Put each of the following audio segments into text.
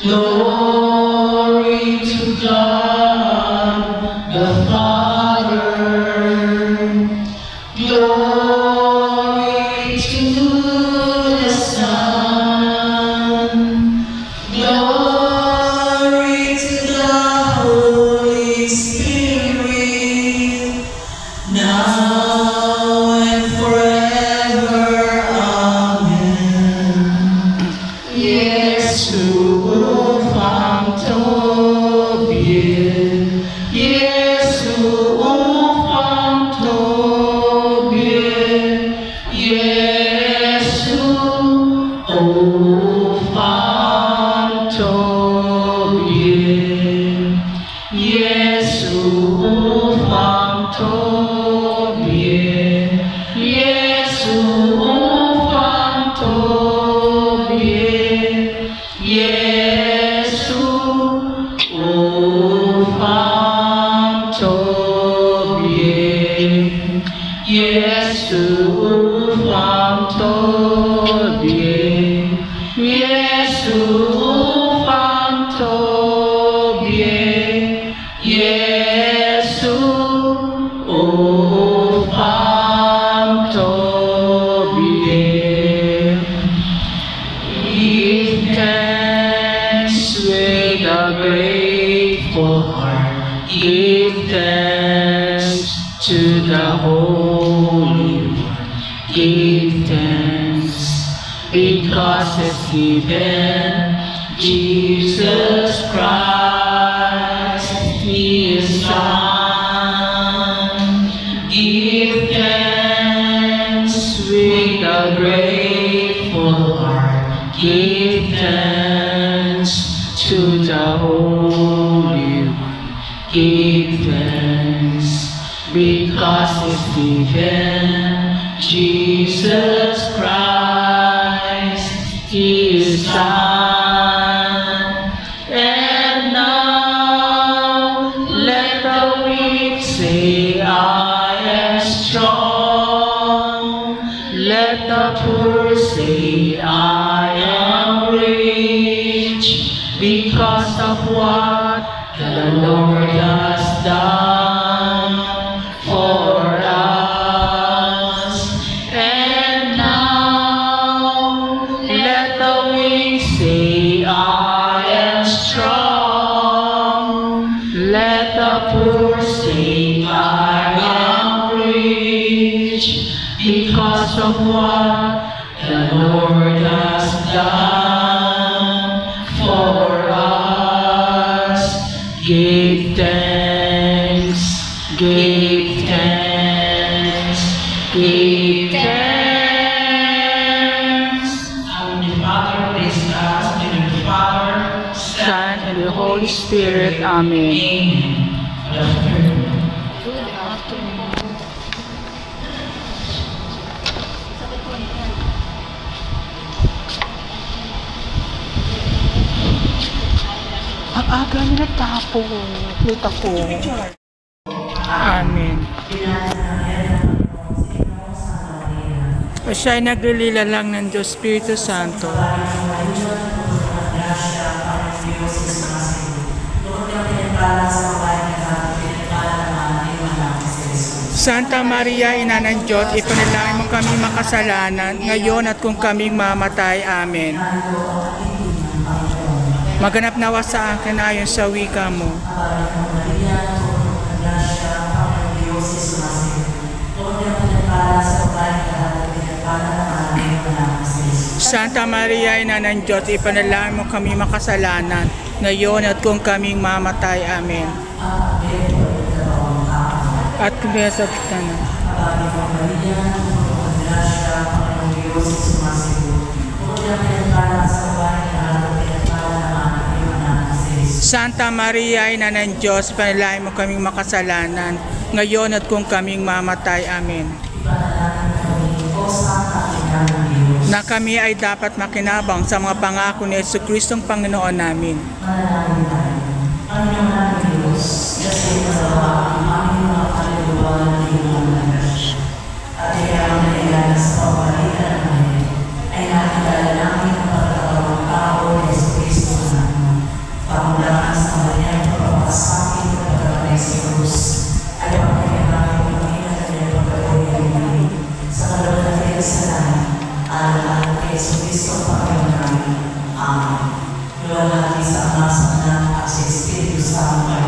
Glory to God the Father. Glory to the Son. Glory to the Holy Spirit. Now and forever. Amen. Yesu ufam Tobie, Yesu ufam Tobie, Yesu ufam Tobie, Yesu ufam Tobie, Yesu ufam Tobie, Yesu ufam Tobie, Yesu ufam Tobie, Yesu ufam Tobie, Yesu ufam Tobie. Give thanks with a grateful heart. Give thanks to the Holy One. Give thanks because it's given Jesus Christ, His Son. Give thanks with a grateful heart. Give thanks to the Holy One. Give thanks because it's given Jesus Christ, His Son. And now let the weak say, I am strong. Let the poor say, I am rich, because of what the Lord has done for us. And now let the weak say, I am strong. Let the poor say, I am rich, because of what the Lord has done for us. Give thanks, give thanks, give thanks. Heavenly Father, please us, in the Father, Son, and the Holy Spirit. Amen. Amen. Good afternoon. Ang aga nila tapo. Plita ko. Amen. O siya'y naglilila lang ng Diyos Espiritu Santo. Santa Maria, Ina ng Diyos, ipanalangin mo kami makasalanan, ngayon at kung kaming mamatay. Amen. Maganap nawa sa akin ayon sa wika mo. Santa Maria, Ina ng Diyos, ipanalangin mo kami makasalanan, ngayon at kung kaming mamatay. Amen. At kung sa kita na. Santa Maria, Ina ng Diyos, panalangin mo kaming makasalanan, ngayon at kung kaming mamatay. Amen. Na kami ay dapat makinabang sa mga pangako ni Jesucristong Panginoon namin.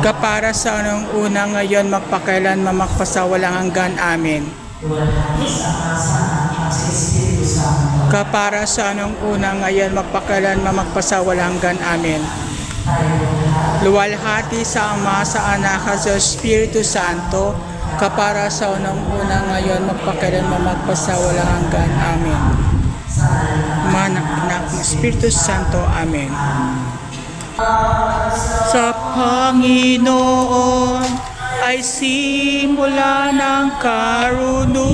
Kapara sa unang una ngayon, magpakailan, magpasawalang hanggan. Amen. Kapara sa unang una ngayon, magpakailan, magpasawalang hanggan. Amen. Luwalhati sa Ama, sa Anak, sa Espiritu Santo, kapara sa unang una ngayon, magpakailan, magpasawalang hanggan. Amen. Anak ng Espiritu Santo. Amen. Sa Panginoon ay simula ng karunungan,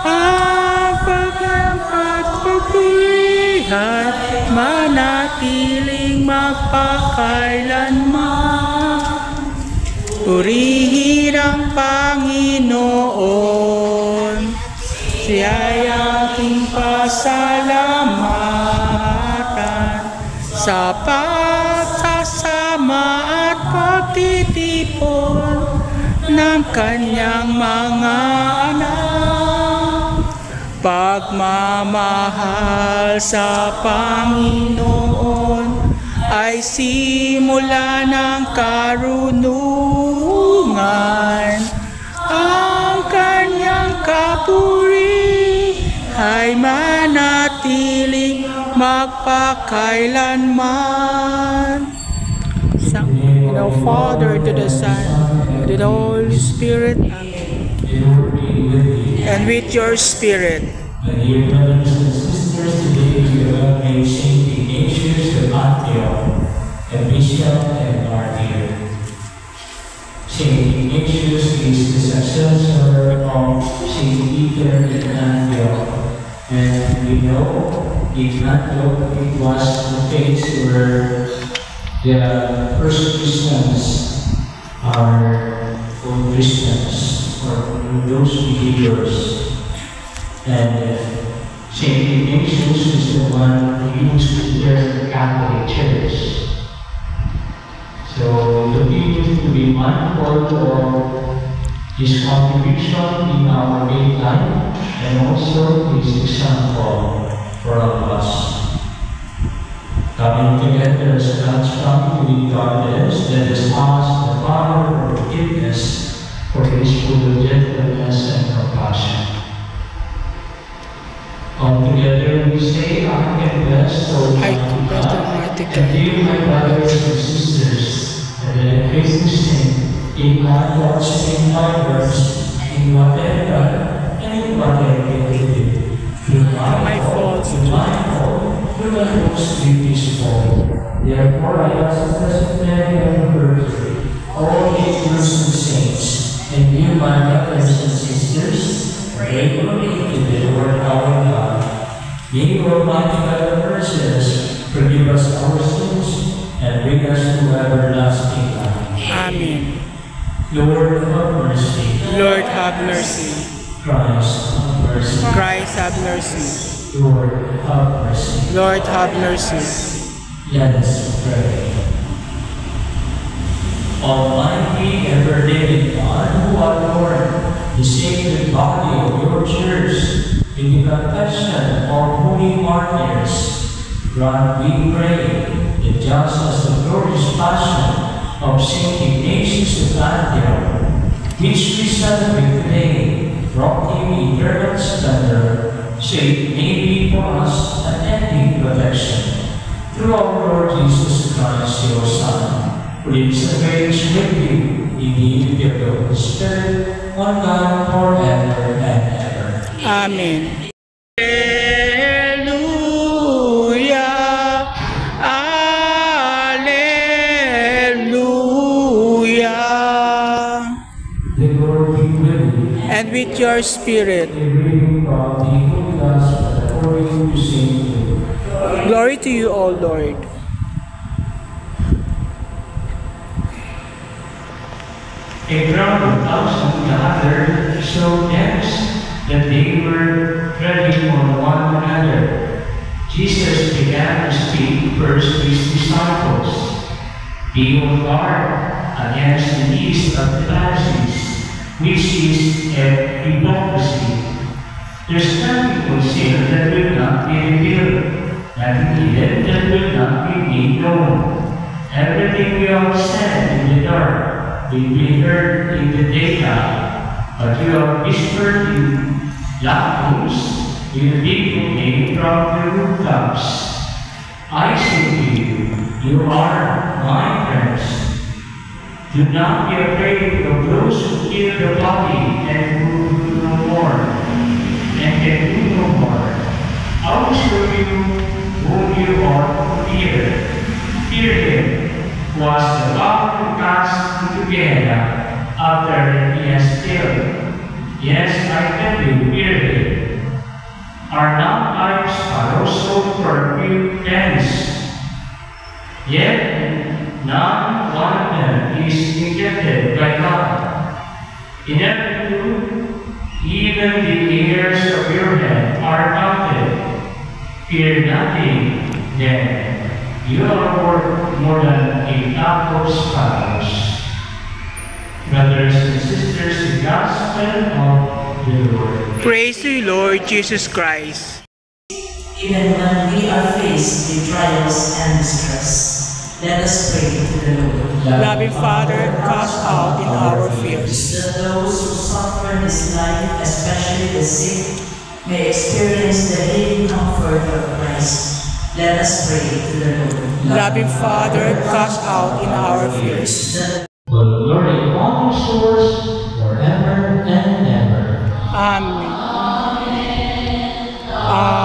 ang pagpapurihan manatiling magpakailanman. Purihin ang Panginoon, siya'y aking pasalamatan sa pagsasama at pagtitipon ng kanyang mga anak. Pagmamahal sa Panginoon ay simula ng karunungan, ang kanyang kapuri ay manatiling magpakailanman. The Father, to the Son, to the Holy Spirit. Amen. And with your spirit. Dear brothers and sisters, today we will make Saint Ignatius of Antioch, a bishop and martyr. Saint Ignatius is the successor of Saint Peter in Antioch, and we know in Antioch it was the place where the first Christians are called Christians, or those believers. And Saint Ignatius is the one who used their Catholic Church. So to be mindful of his contribution in our daily life and also his example for all of us. Coming together as God's family with godliness, let us ask the Father for forgiveness for his full gentleness and compassion. All together we say, I confess, O Almighty God, and you, my brothers and sisters, that I faith to sin in my thoughts and in my words, in what I have done and in what I failed to do. Through my faults, through my most grievous fault. Therefore I ask the Blessed Mary of the Virgin, all angels and saints, and you, my brothers and sisters, pray for me to the Lord our God. May Almighty God of mercies forgive us our sins and bring us to everlasting life. Amen. Lord, have mercy. Lord, have mercy. Christ, have mercy. Christ, have mercy. Lord, have mercy. Lord, have mercy. Let us pray. Almighty, ever-living God, who adorn the sacred body of your church in the confession of holy martyrs, grant, we pray, that just as the glorious passion of Saint Ignatius of Antioch, which we celebrate today, brought him eternal splendor, so it may be for us an ending perfection. Through our Lord Jesus Christ, your Son, who lives and reigns with you in the unity of the Holy Spirit, one God, forever and ever. Amen. Alleluia. Alleluia. The Lord be with you. And with your spirit. A reading from the Holy Gospel according to Saint Luke. Glory to you, O Lord. A crowd of thousands gathered, so dense that they were treading on one another. Jesus began to speak first to his disciples. Be on guard against the yeast of the Pharisees, which is hypocrisy. There's nothing concealed that will not be revealed, having hidden that will not be made known. Everything we have said in the dark will be heard in the daytime, but you have whispered in loud rooms will be proclaimed from the rooftops. I say to you, you are my friends. Do not be afraid of those who kill the body and who do no more, and can do no more. I will show you whom you are to fear. Fear him who was about to cast into Gehenna after he has killed. Yes, I tell you, fear him. Are not lives also for few pence? Yet not one of them is rejected by God. In every truth, even the hairs of your head are counted. Fear nothing, then. You are worth more than a flock of sparrows. Brothers and sisters, the gospel of the Lord. Praise to you, Lord Jesus Christ. Even when we are faced with trials and distress, let us pray to the Lord. Loving Father, cast out in our fears That those who suffer in this life, especially the sick, may experience the healing comfort of Christ. Let us pray to the Lord. Loving Father, cast out in our fears. The glory of the source forever and ever. Amen. Amen.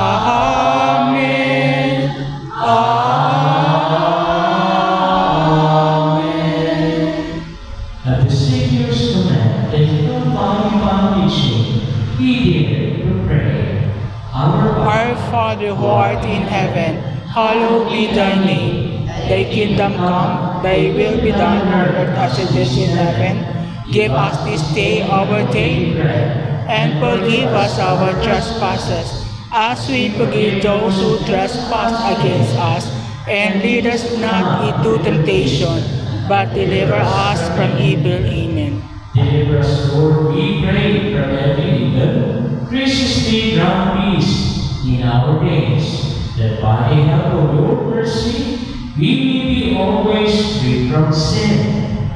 Amen. At the Savior's command, that no body foundation, he dared to pray. Our Father who art in heaven, hallowed be thy name. Thy kingdom come, thy will be done on earth as it is in heaven. Give us this day our daily bread, and forgive us our trespasses, as we forgive those who trespass against us. And lead us not into temptation, but deliver us from evil. Amen. Deliver us, Lord, we pray, from every evil. Graciously grant peace in our days, that by the help of your mercy, we may be always free from sin,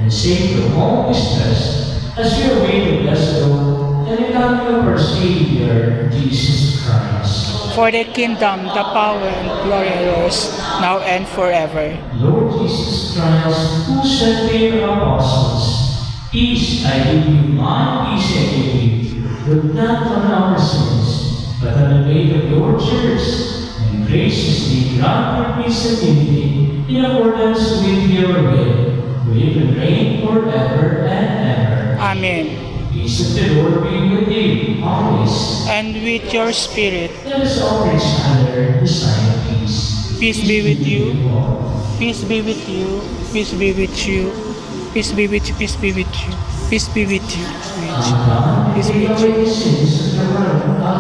and safe from all distress, as we await the blessed hope and the coming of our Savior, Jesus Christ. For the kingdom, the power, and glory are yours, now and forever. Lord Jesus Christ, who said to your apostles, peace I give you, my peace I give you, look not on our sins, but on the way of your church, and graciously grant your peace and unity in accordance with your will, who live and reign forever and ever. Amen. Peace of the Lord be with you always. And with your spirit, Let us offer each other the sign of peace. peace be with you. Peace be with you. Peace be with you. Peace be with you. Peace be with you. Peace be with you. Peace be with you.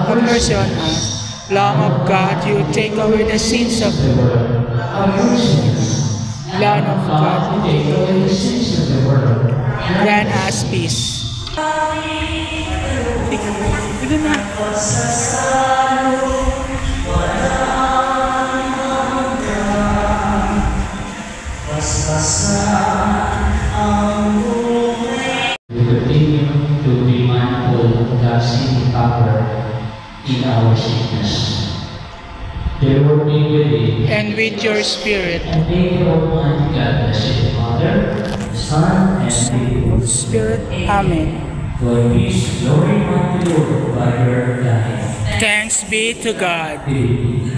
Have mercy on us. Lamb of God, you take away the sins of the world. Lamb of God, you take away the sins of the world. Grant us peace. Ito na. We continue to be mindful of God's healing power in our sickness. The Lord be with you. And with your spirit, And may the Almighty God bless you, the Father, the Son, and the Holy Spirit. Amen. For peace, glory, and the Lord by your life. Thanks be to God. Amen.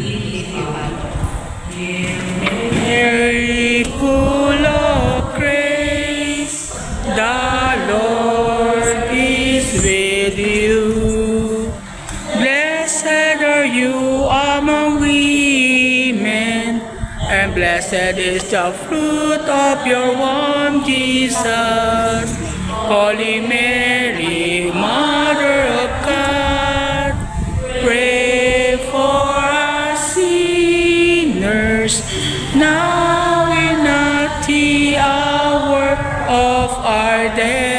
Mary, full of grace, the Lord is with you. Blessed are you among women, and blessed is the fruit of your womb, Jesus. Holy Mary, Mother of God, pray for us sinners, now and at the hour of our death.